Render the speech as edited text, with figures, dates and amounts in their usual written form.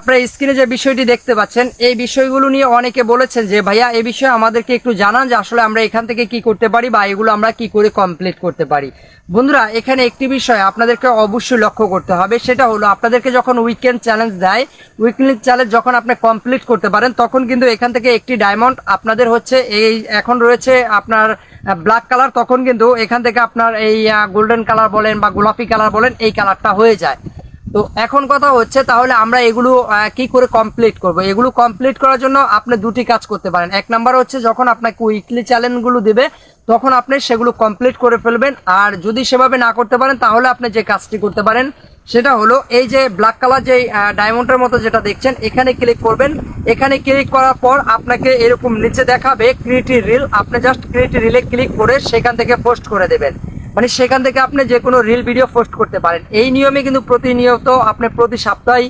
আপনারা স্ক্রিনে যে বিষয়টি দেখতে পাচ্ছেন এই বিষয়গুলো নিয়ে অনেকে বলেছেন যে ভাইয়া এই বিষয়ে আমাদেরকে একটু জানান যে আসলে আমরা এখান থেকে কি করতে পারি বা এগুলো আমরা কি করে কমপ্লিট করতে পারি। বন্ধুরা এখানে একটি বিষয় আপনাদেরকে অবশ্যই লক্ষ্য করতে হবে, সেটা হলো আপনাদেরকে যখন উইকেন্ড চ্যালেঞ্জ দেয়, উইকলি চ্যালেঞ্জ যখন আপনি কমপ্লিট করতে পারেন তখন কিন্তু এখান থেকে একটি ডায়মন্ড আপনাদের হচ্ছে এই এখন রয়েছে আপনার ব্ল্যাক কালার, তখন কিন্তু এখান থেকে আপনার এই গোল্ডেন কালার বলেন বা গোলাপি কালার বলেন এই কালারটা হয়ে যায়। তো এখন কথা হচ্ছে তাহলে আমরা এগুলো কি করে কমপ্লিট করব। এগুলো কমপ্লিট করার জন্য আপনি দুটি কাজ করতে পারেন। এক নাম্বার হচ্ছে যখন আপনাকে উইকলি চ্যালেঞ্জগুলো দিবে তখন আপনি সেগুলো কমপ্লিট করে ফেলবেন, আর যদি সেভাবে না করতে পারেন তাহলে আপনি যে কাজটি করতে পারেন সেটা হলো এই যে ব্ল্যাক কালার যে ডায়মন্ডের মতো যেটা দেখছেন এখানে ক্লিক করবেন। এখানে ক্লিক করার পর আপনাকে এরকম নিচে দেখাবে ক্রিয়েট রিল, আপনি জাস্ট ক্রিয়েট রিলে ক্লিক করে সেখান থেকে পোস্ট করে দেবেন, মানে সেখান থেকে আপনি যে কোনো রিল ভিডিও পোস্ট করতে পারেন। এই নিয়মে কিন্তু প্রতিনিয়ত আপনি প্রতি সপ্তাহে